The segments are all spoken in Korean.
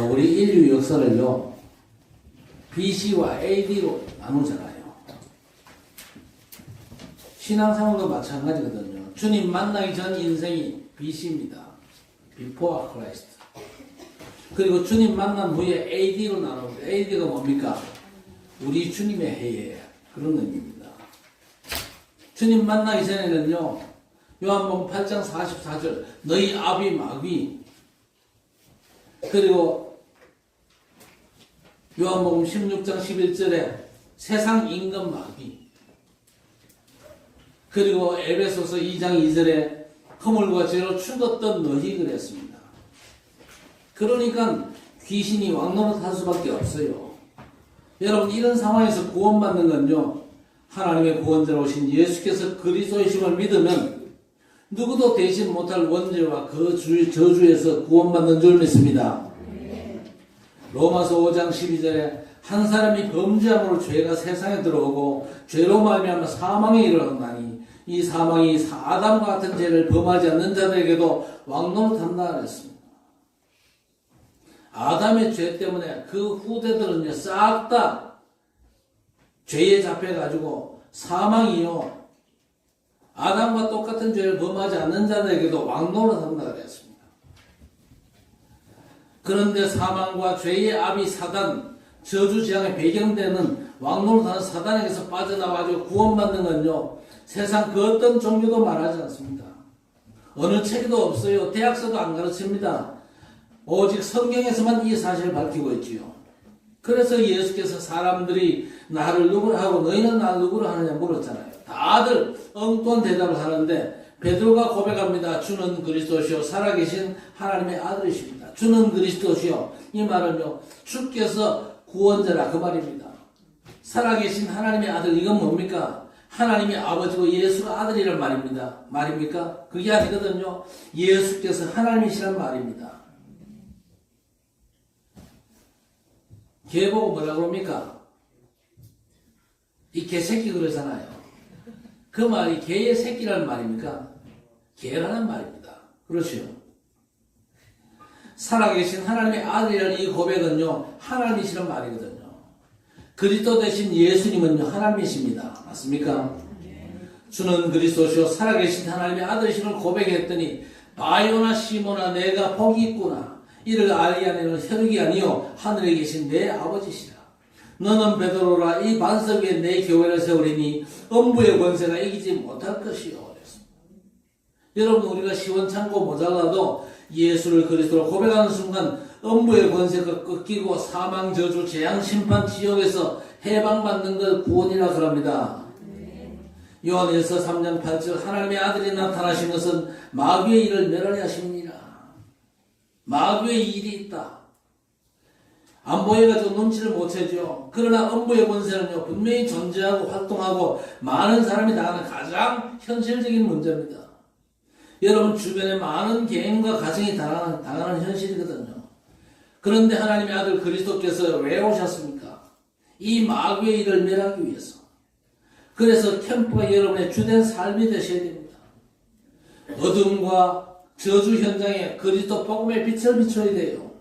우리 인류 역사를요, BC와 AD로 나누잖아요. 신앙생활도 마찬가지거든요. 주님 만나기 전 인생이 BC입니다. Before Christ. 그리고 주님 만난 후에 AD로 나눕니다. AD가 뭡니까? 우리 주님의 해에 그런 의미입니다. 주님 만나기 전에는요, 요한복음 8장 44절 너희 아비 마귀, 그리고 요한복음 16장 11절에 세상 임금 마귀, 그리고 에베소서 2장 2절에 허물과 죄로 죽었던 너희 그랬습니다. 그러니까 귀신이 왕노릇할 수밖에 없어요. 여러분, 이런 상황에서 구원받는 건요, 하나님의 구원자로 오신 예수께서 그리스도이심을 믿으면 누구도 대신 못할 원죄와 그 저주에서 구원받는 줄 믿습니다. 로마서 5장 12절에 한 사람이 범죄함으로 죄가 세상에 들어오고 죄로 말미암아 사망에 이르렀나니 이 사망이 아담과 같은 죄를 범하지 않는 자들에게도 왕노릇한다 그랬습니다. 아담의 죄 때문에 그 후대들은요, 싹 다 죄에 잡혀가지고 사망이요, 아담과 똑같은 죄를 범하지 않는 자들에게도 왕노릇한다 그랬습니다. 그런데 사망과 죄의 아비 사단, 저주지향의 배경되는 왕노릇하는 사단에게서 빠져나와가지고 구원받는 건요, 세상 그 어떤 종교도 말하지 않습니다. 어느 책에도 없어요. 대학서도 안 가르칩니다. 오직 성경에서만 이 사실을 밝히고 있지요. 그래서 예수께서 사람들이 나를 누구라 하고 너희는 나를 누구라 하느냐 물었잖아요. 다들 엉뚱한 대답을 하는데 베드로가 고백합니다. 주는 그리스도시요 살아계신 하나님의 아들이십니다. 주는 그리스도시요, 이 말은요, 주께서 구원자라 그 말입니다. 살아계신 하나님의 아들, 이건 뭡니까? 하나님의 아버지고 예수가 아들이란 말입니까? 그게 아니거든요. 예수께서 하나님이시란 말입니다. 개 보고 뭐라 그럽니까? 이 개새끼 그러잖아요. 그 말이 개의 새끼라는 말입니까? 개라는 말입니다. 그렇죠? 살아계신 하나님의 아들이라는 이 고백은요, 하나님이시란 말이거든요. 그리스도 대신 예수님은요, 하나님이십니다. 맞습니까? 주는 그리스도시요 살아계신 하나님의 아들이심을 고백했더니 바요나 시모나 내가 복이 있구나. 이를 알게 하는 혈육이 아니요 하늘에 계신 내 아버지시라. 너는 베드로라 이 반석 위에 내 교회를 세우리니 음부의 권세가 이기지 못할 것이요. 여러분, 우리가 시원찮고 모자라도 예수를 그리스도로 고백하는 순간 음부의 권세가 꺾이고 사망, 저주, 재앙, 심판, 지옥에서 해방받는 걸 구원이라 그럽니다. 요한일서 3장 8절 하나님의 아들이 나타나신 것은 마귀의 일을 멸하려 하심이니라. 마귀의 일이 있다. 안 보여가지고 눈치를 못 채죠. 그러나 음부의 권세는요, 분명히 존재하고 활동하고 많은 사람이 당하는 가장 현실적인 문제입니다. 여러분 주변에 많은 개인과 가정이 당하는 현실이거든요. 그런데 하나님의 아들 그리스도께서 왜 오셨습니까? 이 마귀의 일을 멸하기 위해서. 그래서 캠프가 여러분의 주된 삶이 되셔야 됩니다. 어둠과 저주 현장에 그리스도 복음의 빛을 비춰야 돼요.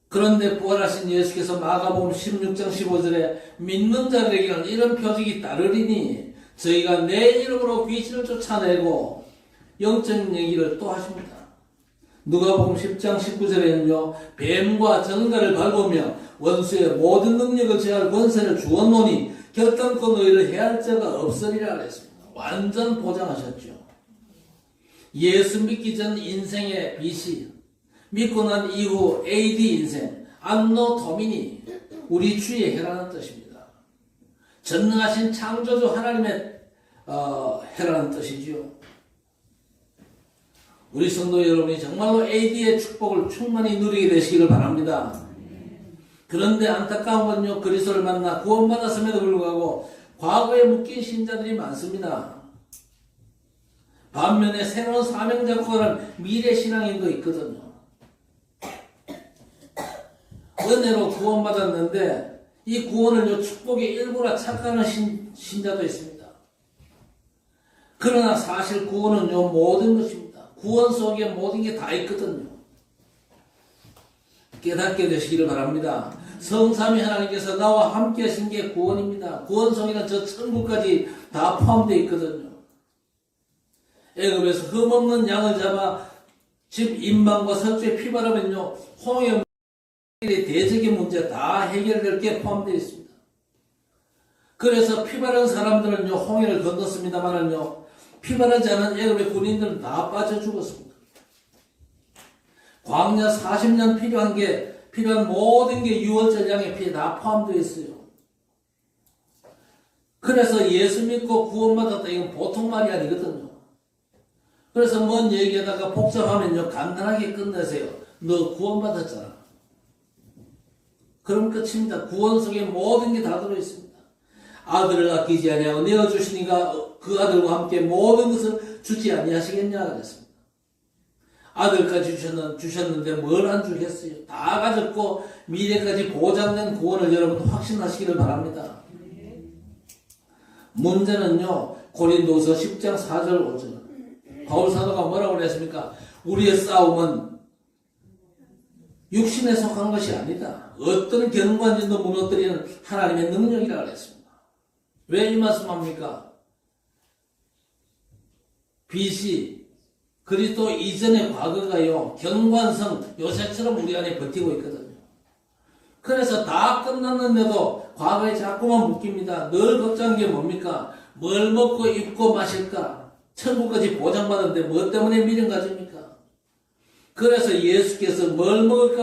그런데 부활하신 예수께서 마가복음 16장 15절에 믿는 자들에게는 이런 표적이 따르리니 저희가 내 이름으로 귀신을 쫓아내고 영적인 얘기를 또 하십니다. 누가복음 10장 19절에는요, 뱀과 전갈을 밟으며 원수의 모든 능력을 제할 권세를 주었노니 결단코 너희를 해할 자가 없으리라 그랬습니다. 완전 보장하셨죠. 예수 믿기 전 인생의 BC, 믿고 난 이후 AD 인생, 안노 도미니, 우리 주의 해라는 뜻입니다. 전능하신 창조주 하나님의 해라는 뜻이지요. 우리 성도 여러분이 정말로 AD의 축복을 충만히 누리게 되시기를 바랍니다. 그런데 안타까운 건요, 그리스도를 만나 구원받았음에도 불구하고 과거에 묶인 신자들이 많습니다. 반면에 새로운 사명 잡고 가는 미래 신앙인도 있거든요. 은혜로 구원받았는데 이 구원을 축복의 일부라 착각하는 신자도 있습니다. 그러나 사실 구원은요, 모든 것입니다. 구원 속에 모든 게 다 있거든요. 깨닫게 되시기를 바랍니다. 성삼위 하나님께서 나와 함께 하신 게 구원입니다. 구원 속에는 저 천국까지 다 포함되어 있거든요. 애굽에서 흠없는 양을 잡아 집 인방과 설주에 피바르면요 홍해 대적의 문제 다 해결될 게 포함되어 있습니다. 그래서 피바른 사람들은요 홍해를 건넜습니다만은요 피바르지 않은 애굽의 군인들은 다 빠져 죽었습니다. 광야 40년 필요한 모든 게 유월절 양의 피에 다 포함되어 있어요. 그래서 예수 믿고 구원받았다 이건 보통 말이 아니거든요. 그래서 뭔 얘기하다가 복잡하면요 간단하게 끝내세요. 너 구원받았잖아. 그럼 끝입니다. 구원 속에 모든 게 다 들어있습니다. 아들을 아끼지 아니하고 내어주시니까 그 아들과 함께 모든 것을 주지 아니하시겠냐 그랬습니다. 아들까지 주셨는데 뭘 안 주겠어요. 다 가졌고 미래까지 보장된 구원을 여러분 확신하시기를 바랍니다. 문제는요 고린도서 10장 4절 5절 바울 사도가 뭐라고 그랬습니까? 우리의 싸움은 육신에 속한 것이 아니다. 어떤 견고한진도 무너뜨리는 하나님의 능력이라고 그랬습니다. 왜 이 말씀합니까? BC 그리스도 이전의 과거가요 견고한성 요새처럼 우리 안에 버티고 있거든요. 그래서 다 끝났는데도 과거에 자꾸만 묶입니다. 늘 걱정한 게 뭡니까? 뭘 먹고 입고 마실까? 천국까지 보장받았는데 뭐 때문에 미련 가집니까? 그래서 예수께서 뭘 먹을까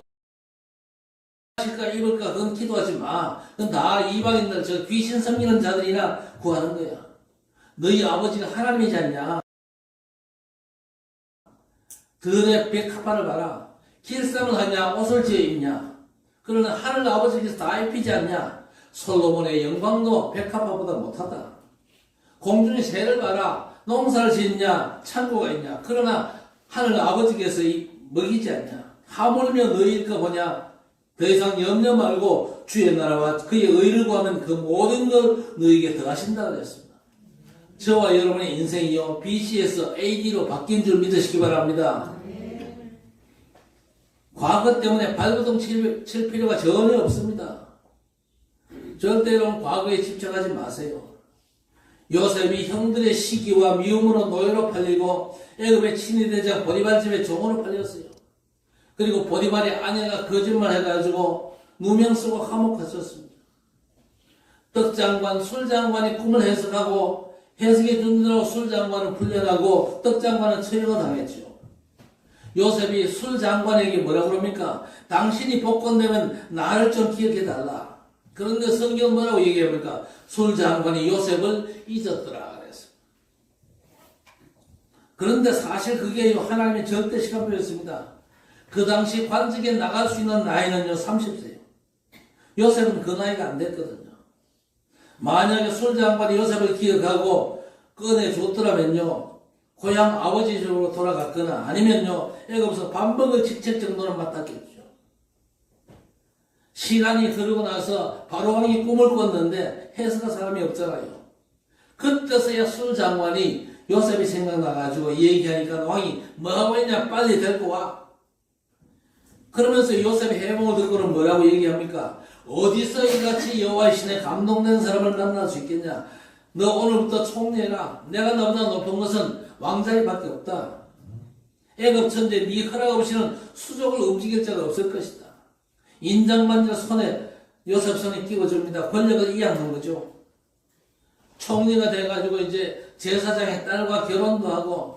마실까 입을까 그건 기도하지 마. 그건 다 이방인들 저 귀신 섬기는 자들이나 구하는 거야. 너희 아버지가 하나님이지 않냐? 들의 백합화를 봐라. 길쌈을 하냐 옷을 지어 입냐. 그러나 하늘 아버지께서 다 입히지 않냐. 솔로몬의 영광도 백합화보다 못하다. 공중의 새를 봐라. 농사를 짓냐 창고가 있냐. 그러나 하늘 아버지께서 먹이지 않냐. 하물며 너희일까 보냐. 더 이상 염려 말고 주의 나라와 그의 의를 구하면 그 모든 걸 너희에게 더하신다 그랬습니다. 저와 여러분의 인생이요 BC에서 AD로 바뀐 줄 믿으시기 바랍니다. 과거 때문에 발버둥 칠 필요가 전혀 없습니다. 절대로 과거에 집착하지 마세요. 요셉이 형들의 시기와 미움으로 노예로 팔리고 애굽의 친위대장 보디발 집에 종으로 팔렸어요. 그리고 보디발의 아내가 거짓말해가지고 누명 쓰고 감옥 갔었습니다. 떡장관, 술장관이 꿈을 해석하고 해석해 준다고 술장관을 풀려나고 떡장관은 처형을 당했죠. 요셉이 술장관에게 뭐라고 그럽니까? 당신이 복권되면 나를 좀 기억해달라. 그런데 성경 뭐라고 얘기합니까? 술장관이 요셉을 잊었더라 그랬어요. 그런데 사실 그게 하나님의 절대 시간표였습니다. 그 당시 관직에 나갈 수 있는 나이는요 30세예요. 요셉은 그 나이가 안 됐거든요. 만약에 술장관이 요셉을 기억하고 꺼내줬더라면요 고향 아버지 집으로 돌아갔거나 아니면요 애굽에서 밥 먹을 직책 정도는 맡았겠죠. 시간이 흐르고 나서 바로왕이 꿈을 꿨는데 해석할 사람이 없잖아요. 그때서야 술장관이 요셉이 생각나가지고 얘기하니까 왕이 뭐하고 있냐 빨리 데리고 와. 그러면서 요셉의 해몽을 듣고는 뭐라고 얘기합니까? 어디서 이같이 여호와의 신에 감동된 사람을 만날 수 있겠냐? 너 오늘부터 총리해라. 내가 너보다 높은 것은 왕자리밖에 없다. 애굽 천재 네 허락 없이는 수족을 움직일 자가 없을 것이다. 인장만지가 손에 요셉 손에 끼워줍니다. 권력을 이양한 거죠. 총리가 돼가지고 이제 제사장의 딸과 결혼도 하고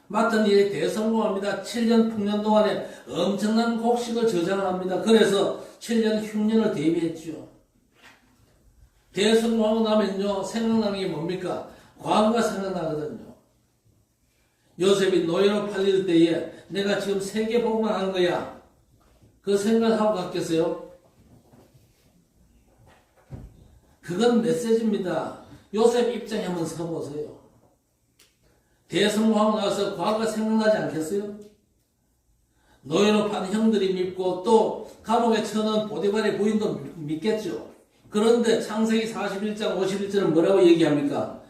맡은 일이 대성공합니다. 7년 풍년 동안에 엄청난 곡식을 저장합니다. 그래서 7년 흉년을 대비했죠. 대성공하고 나면요 생각나는 게 뭡니까? 과거가 생각나거든요. 요셉이 노예로 팔릴 때에 내가 지금 세계 복음을 하는 거야. 그 생각하고 갔겠어요? 그건 메시지입니다. 요셉 입장에 한번 서보세요. 대성공하고 나서 과거가 생각나지 않겠어요? 노예로 판 형들이 믿고 또 감옥에 쳐넣은 보디발의 부인도 믿겠죠. 그런데 창세기 41장 51절은 뭐라고 얘기합니까?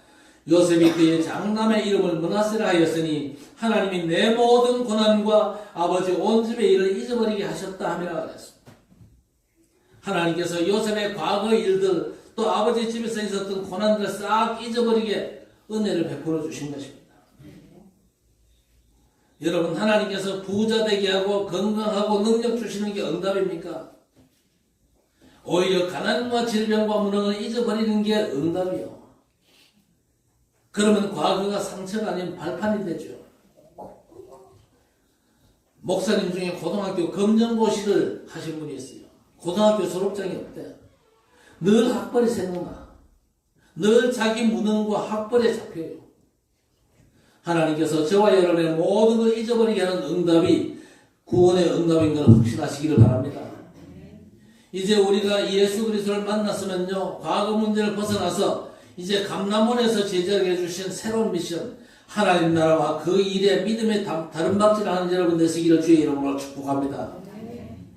요셉이 그의 장남의 이름을 므낫세라 하였으니 하나님이 내 모든 고난과 아버지 온 집의 일을 잊어버리게 하셨다 하며 그랬습니다. 하나님께서 요셉의 과거 일들 또 아버지 집에서 있었던 고난들을 싹 잊어버리게 은혜를 베풀어 주신 것입니다. 여러분, 하나님께서 부자 되게 하고 건강하고 능력 주시는 게 응답입니까? 오히려 가난과 질병과 무능을 잊어버리는 게 응답이요. 그러면 과거가 상처가 아닌 발판이 되죠. 목사님 중에 고등학교 검정고시를 하신 분이 있어요. 고등학교 졸업장이 없대. 늘 학벌이 생각나. 늘 자기 무능과 학벌에 잡혀요. 하나님께서 저와 여러분의 모든 걸 잊어버리게 하는 응답이 구원의 응답인 걸 확신하시기를 바랍니다. 이제 우리가 예수 그리스도를 만났으면요, 과거 문제를 벗어나서 이제 감람원에서 제작해 주신 새로운 미션, 하나님 나라와 그 일에 믿음의 다름박질 하는 여러분 되시기를 주의 이름으로 축복합니다.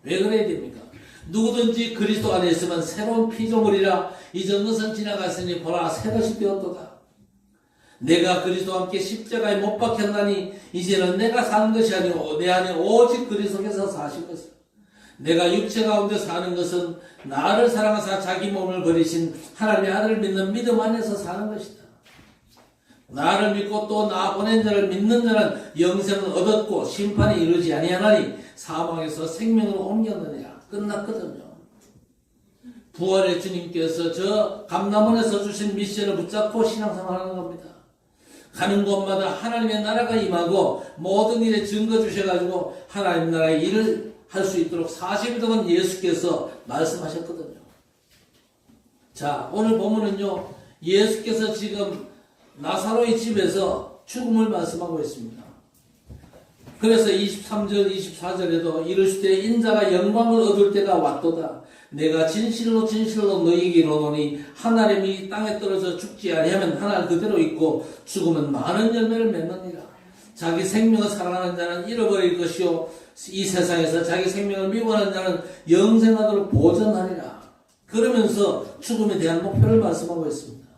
왜 그래야 됩니까? 누구든지 그리스도 안에 있으면 새로운 피조물이라 이전 것은 지나갔으니 보라 새 것이 되었도다. 내가 그리스도와 함께 십자가에 못 박혔나니 이제는 내가 사는 것이 아니고 내 안에 오직 그리스도께서 사실 것이다. 내가 육체 가운데 사는 것은 나를 사랑하사 자기 몸을 버리신 하나님의 아들을 믿는 믿음 안에서 사는 것이다. 나를 믿고 또 나 보낸 자를 믿는 자는 영생을 얻었고 심판이 이르지 아니하나니 사망에서 생명으로 옮겼느니라. 끝났거든요. 부활의 주님께서 저 감람원에서 주신 미션을 붙잡고 신앙생활하는 겁니다. 가는 곳마다 하나님의 나라가 임하고 모든 일에 증거 주셔가지고 하나님 나라의 일을 할 수 있도록 40일 동안 예수께서 말씀하셨거든요. 자, 오늘 보면은요, 예수께서 지금 나사로의 집에서 죽음을 말씀하고 있습니다. 그래서 23절, 24절에도 이르시되 인자가 영광을 얻을 때가 왔도다. 내가 진실로 진실로 너희에게 이르노니 하나님이 땅에 떨어져 죽지 아니하면 하늘 그대로 있고 죽으면 많은 열매를 맺느니라. 자기 생명을 사랑하는 자는 잃어버릴 것이요 이 세상에서 자기 생명을 미워하는 자는 영생하도록 보전하리라. 그러면서 죽음에 대한 목표를 말씀하고 있습니다.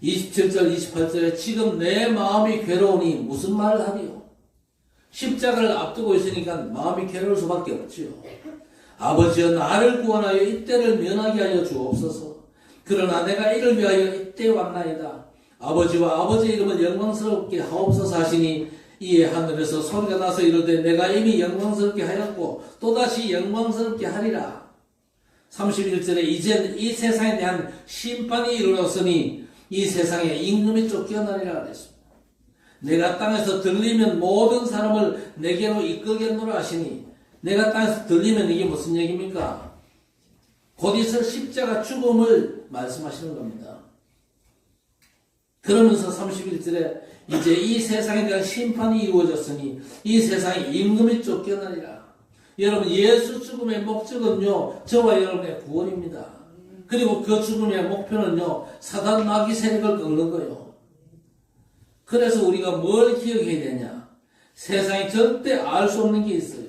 27절 28절에 지금 내 마음이 괴로우니 무슨 말을 하리요. 십자가를 앞두고 있으니까 마음이 괴로울 수밖에 없지요. 아버지여 나를 구원하여 이때를 면하게 하여 주옵소서. 그러나 내가 이를 위하여 이때 왔나이다. 아버지와 아버지의 이름을 영광스럽게 하옵소서 하시니 이에 하늘에서 소리가 나서 이르되 내가 이미 영광스럽게 하였고 또다시 영광스럽게 하리라. 31절에 이젠 이 세상에 대한 심판이 이르렀으니 이 세상에 임금이 쫓겨나리라 그랬습니다. 내가 땅에서 들리면 모든 사람을 내게로 이끌겠노라 하시니 내가 땅에서 들리면 이게 무슨 얘기입니까? 곧 있을 십자가 죽음을 말씀하시는 겁니다. 그러면서 31절에 이제 이 세상에 대한 심판이 이루어졌으니 이 세상에 임금이 쫓겨나리라. 여러분, 예수 죽음의 목적은요, 저와 여러분의 구원입니다. 그리고 그 죽음의 목표는요, 사단 마귀 세력을 꺾는 거예요. 그래서 우리가 뭘 기억해야 되냐? 세상에 절대 알 수 없는 게 있어요.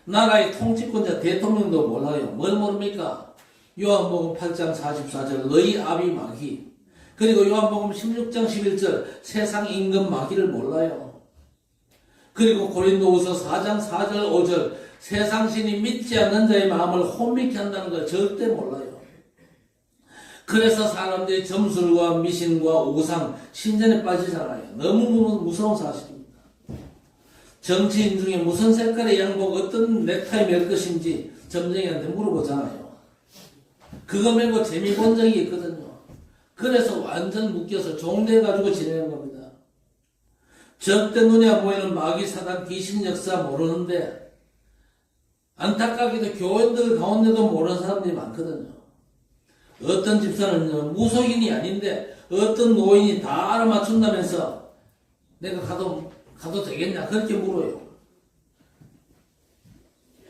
나라의 통치권자 대통령도 몰라요. 뭘 모릅니까? 요한복음 8장 44절 너희 아비 마귀, 그리고 요한복음 16장 11절 세상 임금 마귀를 몰라요. 그리고 고린도후서 4장 4절 5절 세상 신이 믿지 않는 자의 마음을 혼미케 한다는 걸 절대 몰라요. 그래서 사람들이 점술과 미신과 우상, 신전에 빠지잖아요. 너무 무서운 사실입니다. 정치인 중에 무슨 색깔의 양복, 어떤 넥타이 멜 것인지 점쟁이한테 물어보잖아요. 그거 말고 재미 본 적이 있거든요. 그래서 완전 묶여서 종대가지고 지내는 겁니다. 절대 눈에 안 보이는 마귀 사단 귀신 역사 모르는데 안타깝게도 교인들 가운데도 모르는 사람들이 많거든요. 어떤 집사는 무속인이 아닌데 어떤 노인이 다 알아맞춘다면서 내가 가도 되겠냐 그렇게 물어요.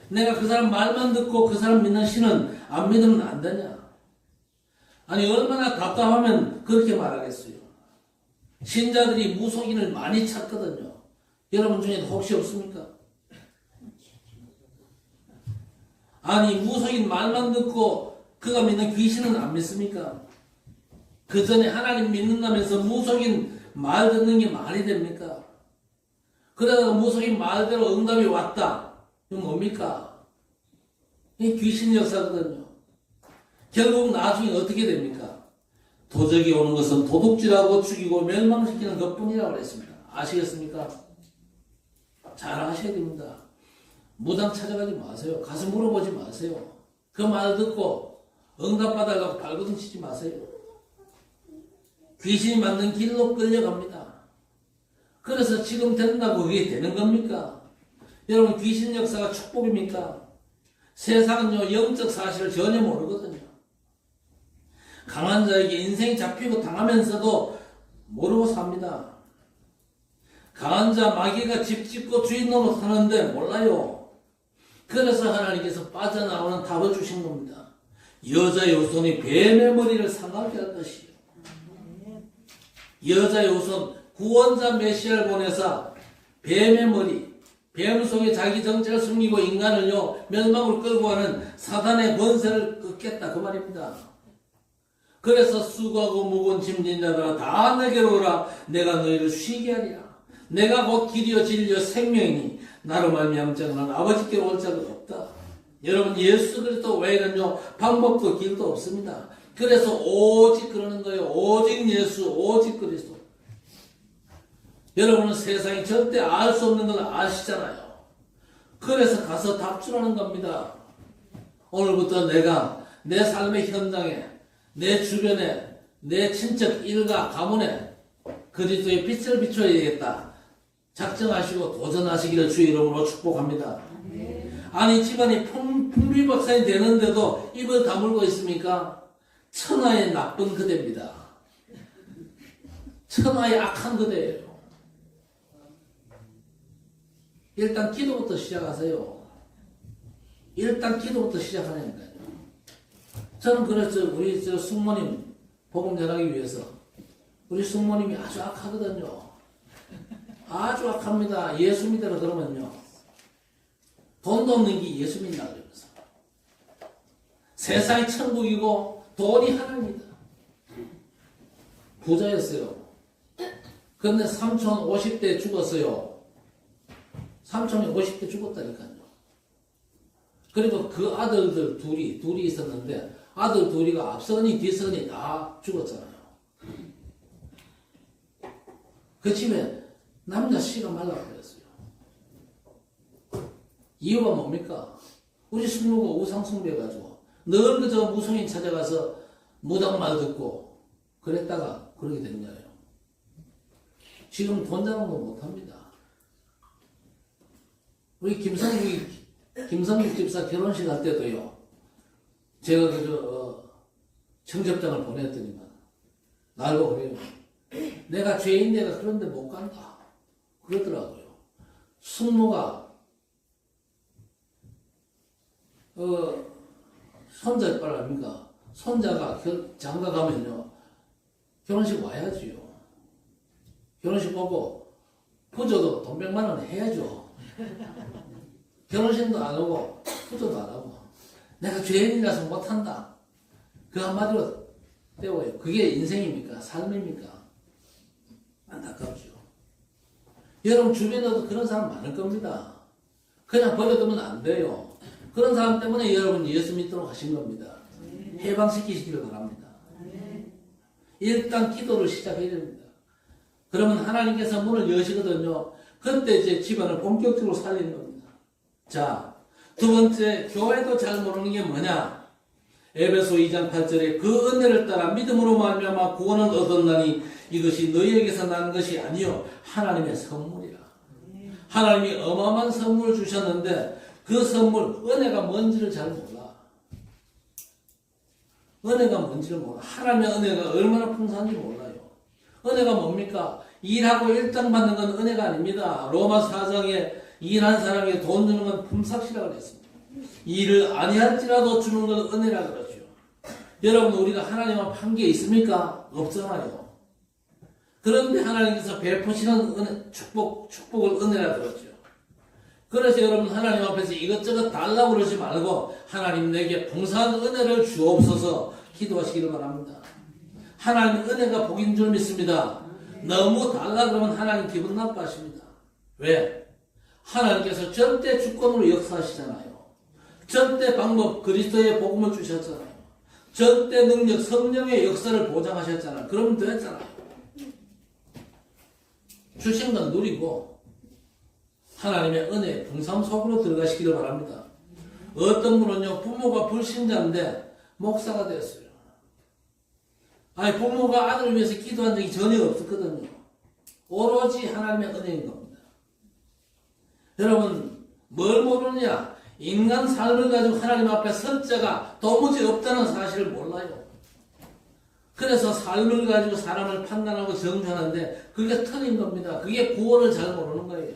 내가 그 사람 말만 듣고 그 사람 믿는 신은 안 믿으면 안 되냐. 아니 얼마나 답답하면 그렇게 말하겠어요. 신자들이 무속인을 많이 찾거든요. 여러분 중에 혹시 없습니까? 아니 무속인 말만 듣고 그가 믿는 귀신은 안 믿습니까? 그 전에 하나님 믿는다면서 무속인 말 듣는 게 말이 됩니까? 그러다가 무속인 말대로 응답이 왔다. 이건 뭡니까? 이 귀신 역사거든요. 결국 나중에 어떻게 됩니까? 도적이 오는 것은 도둑질하고 죽이고 멸망시키는 것뿐이라고 했습니다. 아시겠습니까? 잘 아셔야 됩니다. 무당 찾아가지 마세요. 가서 물어보지 마세요. 그 말 듣고 응답받아가고 발버둥 치지 마세요. 귀신이 만든 길로 끌려갑니다. 그래서 지금 된다고 그게 되는 겁니까? 여러분, 귀신 역사가 축복입니까? 세상은요, 영적 사실을 전혀 모르거든요. 강한 자에게 인생이 잡히고 당하면서도 모르고 삽니다. 강한 자 마귀가 집 짓고 주인 노릇 하는데 몰라요. 그래서 하나님께서 빠져나오는 답을 주신 겁니다. 여자의 후손이 뱀의 머리를 상하게 할 것이요. 여자의 후손 구원자 메시아를 보내사 뱀의 머리, 뱀 속에 자기 정체를 숨기고 인간을요 멸망으로 끌고 가는 사단의 권세를 끊겠다 그 말입니다. 그래서 수고하고 무거운 짐진 자들아 다 내게로 오라. 내가 너희를 쉬게 하리라. 내가 곧 길이요 진리요 생명이니 나로 말미암지 않으면 아버지께로 올 자가 없다. 여러분, 예수 그리스도 외에는요 방법도 길도 없습니다. 그래서 오직 그러는 거예요. 오직 예수, 오직 그리스도. 여러분은 세상이 절대 알 수 없는 걸 아시잖아요. 그래서 가서 답출하는 겁니다. 오늘부터 내가 내 삶의 현장에, 내 주변에, 내 친척 일가 가문에 그리스도의 빛을 비춰야 되겠다. 작정하시고 도전하시기를 주의 이름으로 축복합니다. 아니, 집안이 풍비박산이 되는데도 입을 다물고 있습니까? 천하의 나쁜 그대입니다. 천하의 악한 그대예요. 일단 기도부터 시작하세요. 일단 기도부터 시작하니까요. 저는 그래서 우리 숙모님 복음 전하기 위해서 우리 숙모님이 아주 악하거든요. 아주 악합니다. 예수 믿으라 그러면요. 돈도 없는 게 예수 믿나 그러면서. 세상이 천국이고 돈이 하나입니다. 부자였어요. 그런데 삼촌 50대 죽었어요. 삼촌이 50대 죽었다니까요. 그리고 그 아들들 둘이 있었는데 아들 둘이가 앞선이 뒤선이 다 죽었잖아요. 그 집에 남자 씨가 말라버렸어요. 이유가 뭡니까? 우리 숙모가 우상숭배해가지고 늘 그저 무속인 찾아가서 무당 말 듣고 그랬다가 그러게 된 거예요. 지금 돈 자랑도 못합니다. 우리 김성국 집사 결혼식 할 때도요. 제가 청첩장을 보냈더니만 날고 그래요. 내가 죄인 내가 그런데 못 간다. 그러더라고요. 숙모가 손자 이빨 아닙니까? 손자가 장가 가면요. 결혼식 와야지요. 결혼식 오고 부조도 돈 100만 원 해야죠. 결혼식도 안 오고 부조도 안 하고 내가 죄인이라서 못한다. 그 한마디로 때워요. 그게 인생입니까? 삶입니까? 안타깝죠. 여러분 주변에도 그런 사람 많을 겁니다. 그냥 버려두면 안 돼요. 그런 사람 때문에 여러분 예수 믿도록 하신 겁니다. 해방시키시기를 바랍니다. 일단 기도를 시작해야 됩니다. 그러면 하나님께서 문을 여시거든요. 그때 이제 집안을 본격적으로 살리는 겁니다. 자, 두 번째, 교회도 잘 모르는 게 뭐냐? 에베소 2장 8절에 그 은혜를 따라 믿음으로 말미암아 구원을 얻었나니 이것이 너희에게서 나는 것이 아니요 하나님의 선물이라. 하나님이 어마어마한 선물을 주셨는데 그 선물, 은혜가 뭔지를 잘 몰라. 은혜가 뭔지를 몰라. 하나님의 은혜가 얼마나 풍성한지 몰라요. 은혜가 뭡니까? 일하고 일당 받는 건 은혜가 아닙니다. 로마 4장에 일한 사람에게 돈 주는 건 품삯이라고 그랬습니다. 일을 아니할지라도 주는 건 은혜라 그러죠. 여러분, 우리가 하나님 앞에 한 게 있습니까? 없잖아요. 그런데 하나님께서 베푸시는 은혜, 축복을 은혜라 그러죠. 그래서 여러분 하나님 앞에서 이것저것 달라고 그러지 말고 하나님 내게 풍성한 은혜를 주옵소서 기도하시기를 바랍니다. 하나님 은혜가 복인 줄 믿습니다. 너무 달라 그러면 하나님 기분 나빠하십니다. 왜? 하나님께서 절대 주권으로 역사하시잖아요. 절대 방법 그리스도의 복음을 주셨잖아요. 절대 능력 성령의 역사를 보장하셨잖아요. 그러면 됐잖아요. 주신 건 누리고 하나님의 은혜 풍성 속으로 들어가시기를 바랍니다. 어떤 분은요 부모가 불신자인데 목사가 됐어요. 아니 부모가 아들을 위해서 기도한 적이 전혀 없었거든요. 오로지 하나님의 은혜인 겁니다. 여러분 뭘 모르느냐? 인간 삶을 가지고 하나님 앞에 설 자가 도무지 없다는 사실을 몰라요. 그래서 삶을 가지고 사람을 판단하고 정죄하는데 그게 틀린 겁니다. 그게 구원을 잘 모르는 거예요.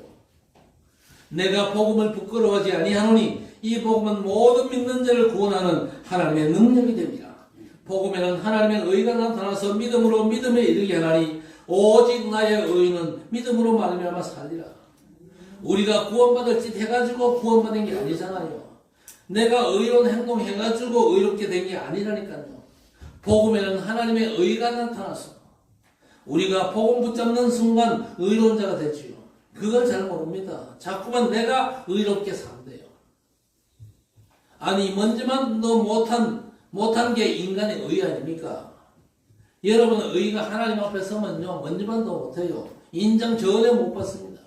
내가 복음을 부끄러워하지 아니하노니 이 복음은 모든 믿는 자를 구원하는 하나님의 능력이 됩니다. 복음에는 하나님의 의가 나타나서 믿음으로 믿음에 이르게 하나니 오직 나의 의는 믿음으로 말미암아 살리라. 우리가 구원받을 짓 해가지고 구원받은 게 아니잖아요. 내가 의로운 행동 해가지고 의롭게 된 게 아니라니까요. 복음에는 하나님의 의가 나타나서 우리가 복음 붙잡는 순간 의로운 자가 되지요. 그걸 잘 모릅니다. 자꾸만 내가 의롭게 산대요. 아니 먼저만 너 못한 게 인간의 의 아닙니까? 여러분 의가 하나님 앞에 서면요 먼저만 더 못해요. 인정 전혀 못 받습니다.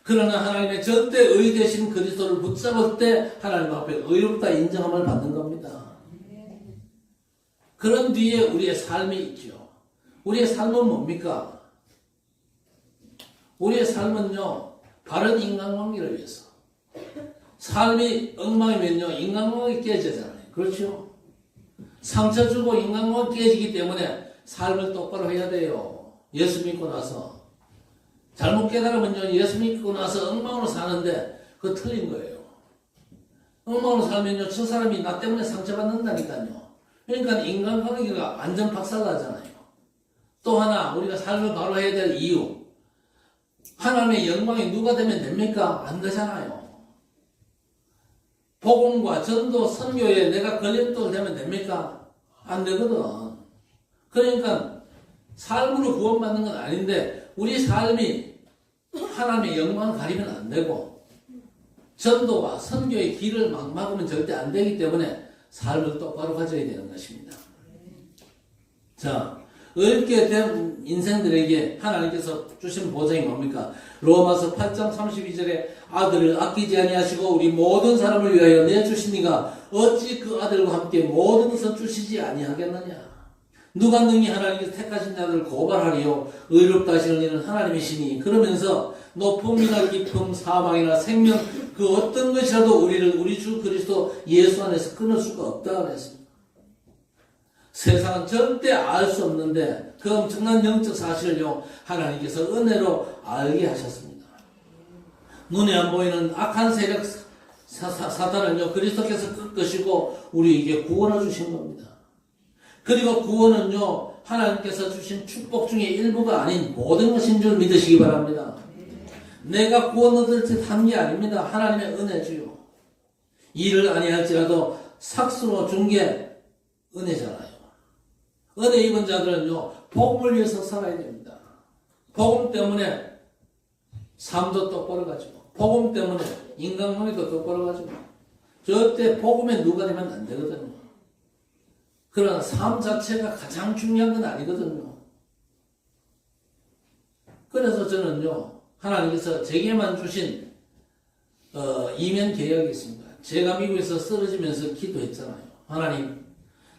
그러나 하나님의 절대 의 되신 그리스도를 붙잡을 때 하나님 앞에 의롭다 인정함을 받는 겁니다. 그런 뒤에 우리의 삶이 있죠. 우리의 삶은 뭡니까? 우리의 삶은요 바른 인간관계를 위해서. 삶이 엉망이면요 인간관계 깨지잖아요. 그렇죠? 상처 주고 인간관계 깨지기 때문에 삶을 똑바로 해야 돼요. 예수 믿고 나서 잘못 깨달으면요 예수 믿고 나서 엉망으로 사는데 그거 틀린 거예요. 엉망으로 살면요 저 사람이 나 때문에 상처받는다니까요. 그러니까 인간관계가 완전 박살나잖아요. 또 하나 우리가 삶을 바로 해야 될 이유, 하나님의 영광이 누가 되면 됩니까? 안 되잖아요. 복음과 전도 선교에 내가 걸림돌 되면 됩니까? 안 되거든. 그러니까 삶으로 구원받는 건 아닌데 우리 삶이 하나님의 영광을 가리면 안 되고 전도와 선교의 길을 막 막으면 절대 안 되기 때문에 삶을 똑바로 가져야 되는 것입니다. 자, 어렵게 된 인생들에게 하나님께서 주신 보장이 뭡니까? 로마서 8장 32절에 아들을 아끼지 아니하시고 우리 모든 사람을 위하여 내주시니가 어찌 그 아들과 함께 모든 것을 주시지 아니하겠느냐? 누가 능히 하나님께서 택하신 자들을 고발하리요 의롭다 하시는 이는 하나님이시니. 그러면서 높음이나 깊음 사망이나 생명 그 어떤 것이라도 우리를 우리 주 그리스도 예수 안에서 끊을 수가 없다고 했습니다. 세상은 절대 알 수 없는데 그 엄청난 영적 사실을요 하나님께서 은혜로 알게 하셨습니다. 눈에 안 보이는 악한 세력 사탄은요 그리스도께서 꺾으시고 우리에게 구원을 주신 겁니다. 그리고 구원은요 하나님께서 주신 축복 중에 일부가 아닌 모든 것인 줄 믿으시기 바랍니다. 내가 구원 얻을 듯 한 게 아닙니다. 하나님의 은혜지요. 일을 아니할지라도 삭수로 준 게 은혜잖아요. 은혜 입은 자들은요 복음을 위해서 살아야 됩니다. 복음 때문에 삶도 똑바로 가지고 복음 때문에 인간관계도 똑바로 가지고 절대 복음에 누가 되면 안 되거든요. 그러나 삶 자체가 가장 중요한 건 아니거든요. 그래서 저는요 하나님께서 제게만 주신 이면 계약이 있습니다. 제가 미국에서 쓰러지면서 기도했잖아요. 하나님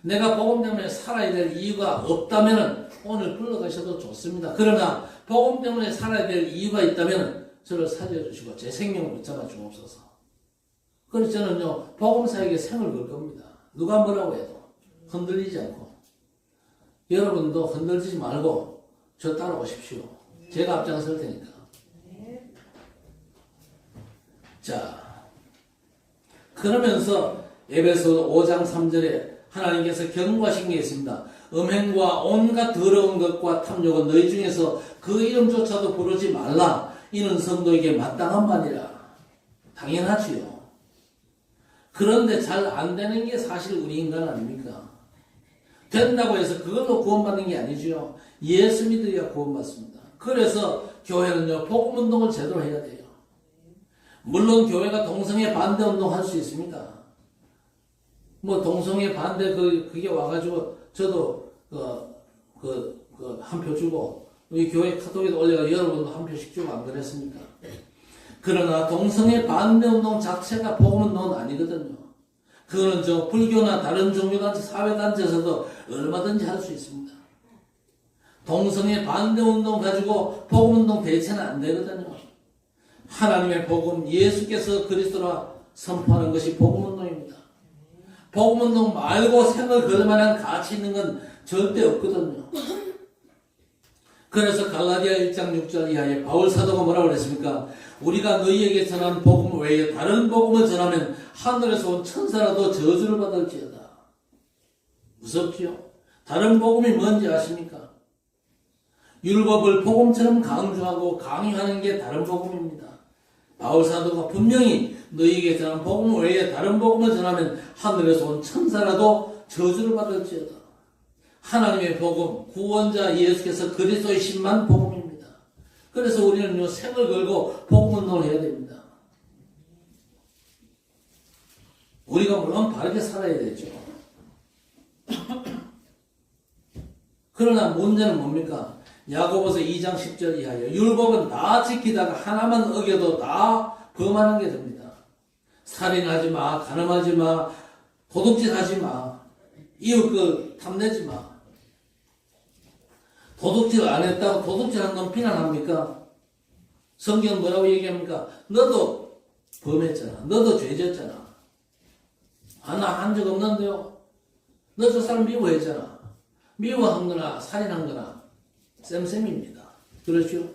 내가 복음 때문에 살아야 될 이유가 없다면 오늘 불러가셔도 좋습니다. 그러나 복음 때문에 살아야 될 이유가 있다면 저를 살려주시고 제 생명을 붙잡아 주옵소서. 그래서 저는요 복음 사역에 생을 걸 겁니다. 누가 뭐라고 해도 흔들리지 않고. 여러분도 흔들리지 말고 저 따라오십시오. 제가 앞장설 테니까. 자, 그러면서 에베소 5장 3절에 하나님께서 경고하신 게 있습니다. 음행과 온갖 더러운 것과 탐욕은 너희 중에서 그 이름조차도 부르지 말라. 이는 성도에게 마땅한 말이라. 당연하지요. 그런데 잘 안 되는 게 사실 우리 인간 아닙니까? 된다고 해서 그걸로 구원받는 게 아니죠. 예수 믿어야 구원받습니다. 그래서 교회는요 복음운동을 제대로 해야 돼요. 물론 교회가 동성애 반대 운동 할 수 있습니다. 뭐 동성애 반대 그게 와가지고 저도 한 표 주고 우리 교회 카톡에도 올려가 여러분도 한 표씩 주고 안 그랬습니까? 그러나 동성애 반대 운동 자체가 복음 운동은 아니거든요. 그거는 저 불교나 다른 종교단체, 사회단체에서도 얼마든지 할 수 있습니다. 동성애 반대 운동 가지고 복음 운동 대체는 안 되거든요. 하나님의 복음, 예수께서 그리스도라 선포하는 것이 복음 운동입니다. 복음 운동 말고 생을 걸 만한 가치 있는 건 절대 없거든요. 그래서 갈라디아 1장 6절 이하에 바울 사도가 뭐라고 그랬습니까? 우리가 너희에게 전한 복음 외에 다른 복음을 전하면 하늘에서 온 천사라도 저주를 받을지어다. 무섭지요? 다른 복음이 뭔지 아십니까? 율법을 복음처럼 강조하고 강요하는 게 다른 복음입니다. 바울 사도가 분명히 너희에게 전한 복음 외에 다른 복음을 전하면 하늘에서 온 천사라도 저주를 받을지어다. 하나님의 복음, 구원자 예수께서 그리스도의 신만 복음입니다. 그래서 우리는 생을 걸고 복음 운동을 해야 됩니다. 우리가 물론 바르게 살아야 되죠. 그러나 문제는 뭡니까? 야고보서 2장 10절 이하여 율법은 다 지키다가 하나만 어겨도 다 범하는 게 됩니다. 살인하지 마, 간음하지 마, 도둑질하지 마, 이웃 그 탐내지 마. 도둑질 안 했다고 도둑질한 건 비난합니까? 성경 뭐라고 얘기합니까? 너도 범했잖아. 너도 죄졌잖아. 나 한 적 없는데요. 너 저 사람 미워했잖아. 미워한 거나 살인한 거나 쌤쌤입니다. 그렇죠?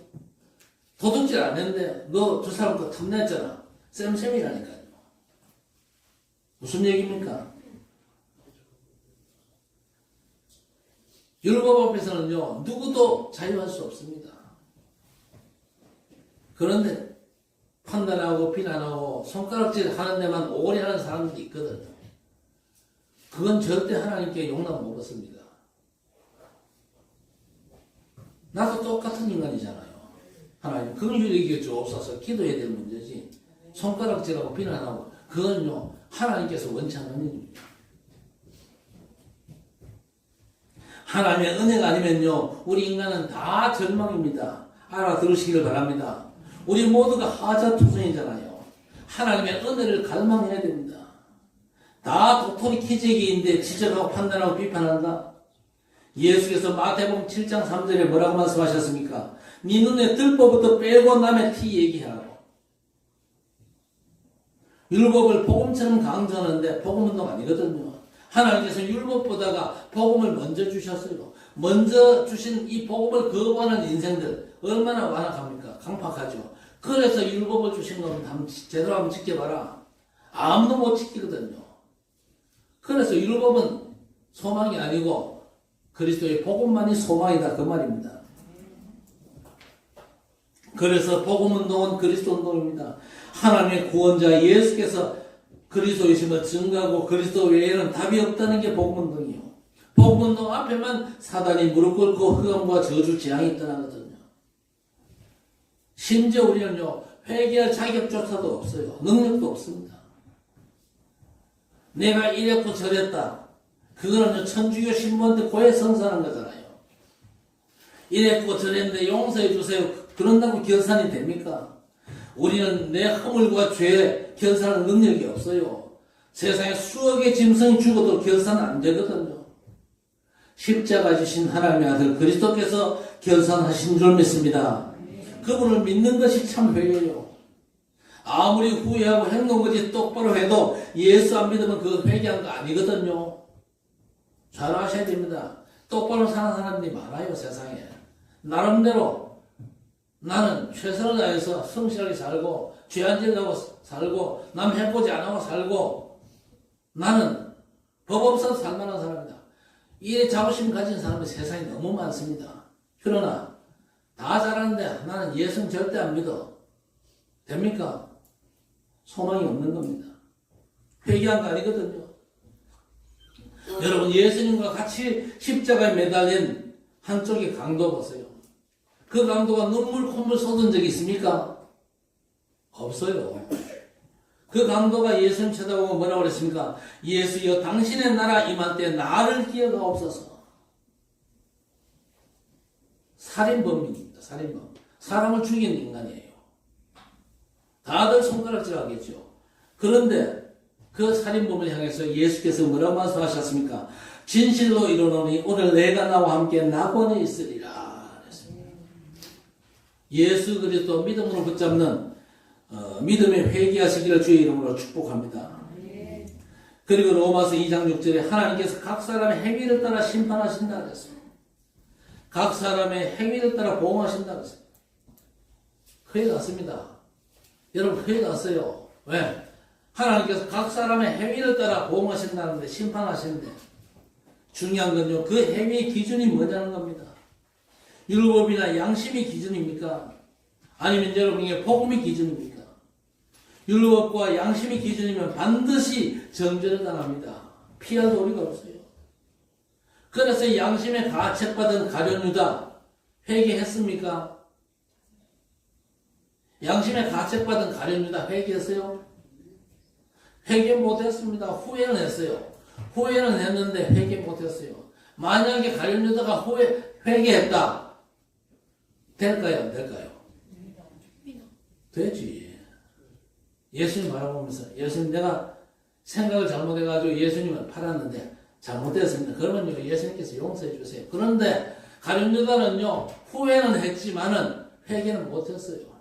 도둑질 안 했는데 너 저 사람 거 탐냈잖아. 쌤쌤이라니까요. 무슨 얘기입니까? 율법 앞에서는요, 누구도 자유할 수 없습니다. 그런데 판단하고 비난하고 손가락질 하는 데만 오래 하는 사람들이 있거든요. 그건 절대 하나님께 용납 못 받습니다. 나도 똑같은 인간이잖아요. 하나님, 긍휼히 주옵소서 기도해야 될 문제지. 손가락질하고 비난하고, 그건요, 하나님께서 원치 않는 일입니다. 하나님의 은혜가 아니면요, 우리 인간은 다 절망입니다. 알아들으시기를 바랍니다. 우리 모두가 하자투성이잖아요. 하나님의 은혜를 갈망해야 됩니다. 다 도토리 키재기인데 지적하고 판단하고 비판한다. 예수께서 마태복음 7장 3절에 뭐라고 말씀하셨습니까? 네 눈에 들보부터 빼고 남의 티 얘기하라고. 율법을 복음처럼 강조하는데 복음운동 아니거든요. 하나님께서 율법보다가 복음을 먼저 주셨어요. 먼저 주신 이 복음을 거부하는 인생들 얼마나 완악합니까? 강팍하죠. 그래서 율법을 주신 건 제대로 한번 지켜봐라. 아무도 못 지키거든요. 그래서 율법은 소망이 아니고 그리스도의 복음만이 소망이다 그 말입니다. 그래서 복음운동은 그리스도운동입니다. 하나님의 구원자 예수께서 그리스도이심을 증거하고 그리스도 외에는 답이 없다는 게 복음운동이에요. 복음운동 앞에만 사단이 무릎 꿇고 흑암과 저주 재앙이 떠나거든요. 심지어 우리는요, 회개할 자격조차도 없어요. 능력도 없습니다. 내가 이랬고 저랬다. 그거는 천주교 신부한테 고해 성사하는 거잖아요. 이랬고 저랬는데 용서해 주세요. 그런다고 결산이 됩니까? 우리는 내 허물과 죄 결산할 능력이 없어요. 세상에 수억의 짐승이 죽어도 결산은 안 되거든요. 십자가 지신 하나님의 아들 그리스도께서 결산하신 줄 믿습니다. 그분을 믿는 것이 참 회개예요. 아무리 후회하고 행동거지 똑바로 해도 예수 안 믿으면 그거 회개한 거 아니거든요. 잘 아셔야 됩니다. 똑바로 사는 사람들이 많아요, 세상에. 나름대로 나는 최선을 다해서 성실하게 살고 죄 안 지으려고 살고 남 해보지 안 하고 살고 나는 법 없어서 살만한 사람이다. 이 자부심 가진 사람이 세상에 너무 많습니다. 그러나 다 잘하는데 나는 예수는 절대 안 믿어. 됩니까? 소망이 없는 겁니다. 회개한 거 아니거든요. 여러분 예수님과 같이 십자가에 매달린 한쪽의 강도 보세요. 그 강도가 눈물 콧물 쏟은 적이 있습니까? 없어요. 그 강도가 예수님 쳐다보고 뭐라고 그랬습니까? 예수여 당신의 나라 임할 때 나를 기억하옵소서. 살인범입니다. 살인범. 사람을 죽인 인간이에요. 다들 손가락질 하겠죠. 그런데 그 살인범을 향해서 예수께서 뭐라고 말씀하셨습니까? 진실로 이르노니 오늘 내가 나와 함께 낙원에 있으리라 그랬습니다. 예수 그리스도 믿음으로 붙잡는 믿음의 회개하시기를 주의 이름으로 축복합니다. 그리고 로마서 2장 6절에 하나님께서 각 사람의 행위를 따라 심판하신다 그랬습니다. 각 사람의 행위를 따라 보응하신다 그랬습니다. 큰일 났습니다. 여러분 큰일 났어요. 왜? 하나님께서 각 사람의 행위를 따라 보응하신다는데 심판하시는데 중요한 건요. 그 행위의 기준이 뭐냐는 겁니다. 율법이나 양심이 기준입니까? 아니면 여러분에게 복음이 기준입니까? 율법과 양심이 기준이면 반드시 정죄를 당합니다. 피할 도리가 없어요. 그래서 양심에 가책받은 가룟유다 회개했습니까? 양심에 가책받은 가룟유다 회개했어요? 회개 못했습니다. 후회는 했어요. 후회는 했는데 회개 못했어요. 만약에 가룟유다가 회개했다. 될까요? 안 될까요? 되지. 예수님 바라보면서 예수님 내가 생각을 잘못해가지고 예수님을 팔았는데 잘못했습니다. 그러면요 예수님께서 용서해 주세요. 그런데 가룟유다는요 후회는 했지만은 회개는 못했어요.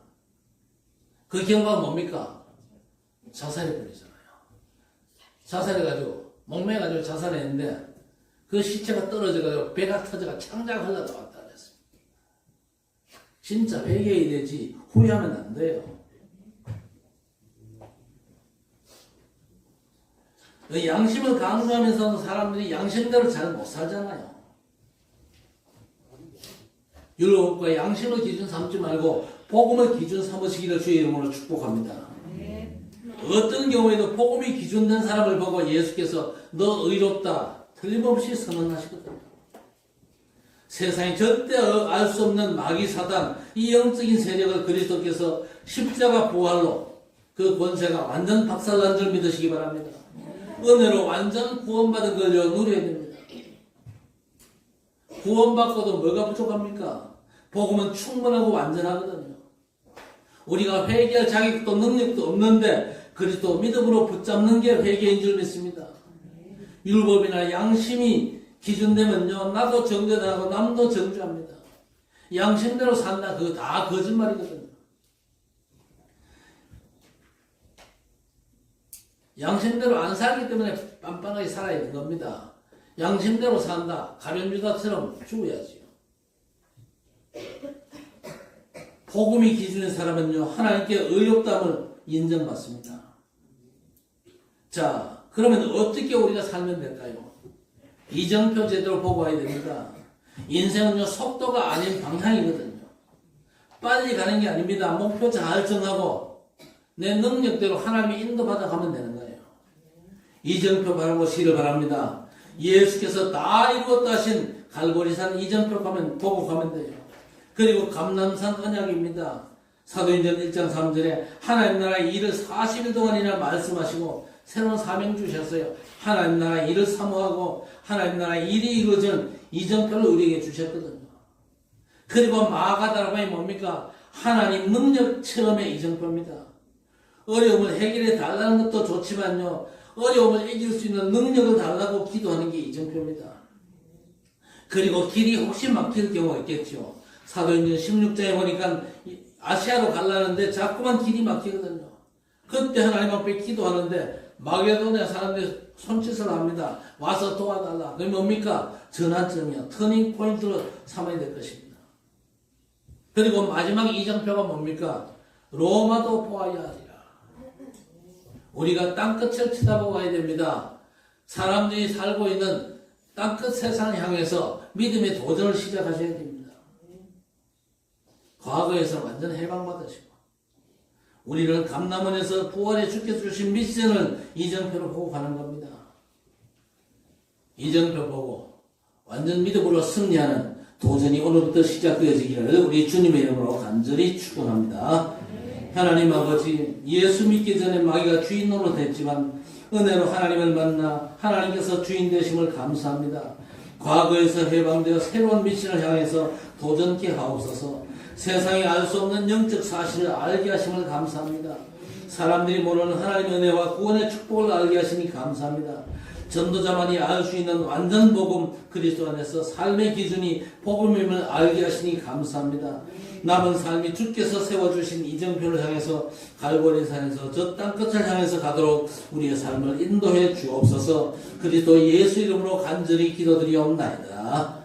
그 결과가 뭡니까? 자살해버리잖아요. 자살해가지고 목매가지고 자살했는데 그 시체가 떨어져가지고 배가 터져가 창자가 흘러나왔다 그랬습니다. 진짜 회개해야 되지 후회하면 안 돼요. 양심을 강조하면서도 사람들이 양심대로 잘 못 살잖아요. 율법과 양심을 기준 삼지 말고 복음을 기준 삼으시기를 주의 이름으로 축복합니다. 어떤 경우에도 복음이 기준된 사람을 보고 예수께서 너 의롭다 틀림없이 선언하시거든요. 세상이 절대 알 수 없는 마귀 사단 이 영적인 세력을 그리스도께서 십자가 부활로 그 권세가 완전 박살난 줄 믿으시기 바랍니다. 은혜로 완전 구원받은 걸 누려야 됩니다. 구원받고도 뭐가 부족합니까? 복음은 충분하고 완전하거든요. 우리가 회개할 자격도 능력도 없는데 그리스도 믿음으로 붙잡는 게 회개인 줄 믿습니다. 율법이나 양심이 기준되면요 나도 정죄하고 남도 정죄합니다. 양심대로 산다 그거 다 거짓말이거든요. 양심대로 안 살기 때문에 빤빤하게 살아야 되는 겁니다. 양심대로 산다. 가룟유다처럼 죽어야지요. 복음이 기준인 사람은요 하나님께 의롭다함을 인정받습니다. 자 그러면 어떻게 우리가 살면 될까요? 이정표 제대로 보고 와야 됩니다. 인생은요 속도가 아닌 방향이거든요. 빨리 가는 게 아닙니다. 목표 잘 정하고 내 능력대로 하나님이 인도받아 가면 되는 거예요. 이정표 바라보시기를 바랍니다. 예수께서 다 이루었다 하신 갈보리산 이정표 보고 가면 돼요. 그리고 감람산 언약입니다. 사도행전 1장 3절에 하나님 나라의 일을 40일 동안이나 말씀하시고 새로운 사명 주셨어요. 하나님 나라의 일을 사모하고 하나님 나라의 일이 이루어지는 이정표를 우리에게 주셨거든요. 그리고 마가다락방이 뭡니까? 하나님 능력 체험의 이정표입니다. 어려움을 해결해 달라는 것도 좋지만요. 어려움을 이길 수 있는 능력을 달라고 기도하는 게 이정표입니다. 그리고 길이 혹시 막힐 경우가 있겠죠. 사도행전 16장에 보니까 아시아로 가려는데 자꾸만 길이 막히거든요. 그때 하나님 앞에 기도하는데 마게도냐 사람들이 손짓을 합니다. 와서 도와달라. 그게 뭡니까? 전환점이야. 터닝 포인트로 삼아야 될 것입니다. 그리고 마지막 이정표가 뭡니까? 로마도 보아야 하리라. 우리가 땅끝을 쳐다보고 가야 됩니다. 사람들이 살고 있는 땅끝 세상을 향해서 믿음의 도전을 시작하셔야 됩니다. 과거에서 완전 해방받으시고 우리는 감남원에서 부활에 주께서 주신 미션을 이정표로 보고 가는 겁니다. 이정표 보고 완전 믿음으로 승리하는 도전이 오늘부터 시작되어지기를 우리 주님의 이름으로 간절히 축원합니다. 하나님 아버지, 예수 믿기 전에 마귀가 주인 노릇했지만 은혜로 하나님을 만나 하나님께서 주인 되심을 감사합니다. 과거에서 해방되어 새로운 미션을 향해서 도전케 하옵소서. 세상이 알 수 없는 영적 사실을 알게 하심을 감사합니다. 사람들이 모르는 하나님의 은혜와 구원의 축복을 알게 하시니 감사합니다. 전도자만이 알 수 있는 완전 복음 그리스도 안에서 삶의 기준이 복음임을 알게 하시니 감사합니다. 남은 삶이 주께서 세워주신 이정표를 향해서 갈보리 산에서 저 땅끝을 향해서 가도록 우리의 삶을 인도해 주옵소서. 그리스도 예수 이름으로 간절히 기도드리옵나이다.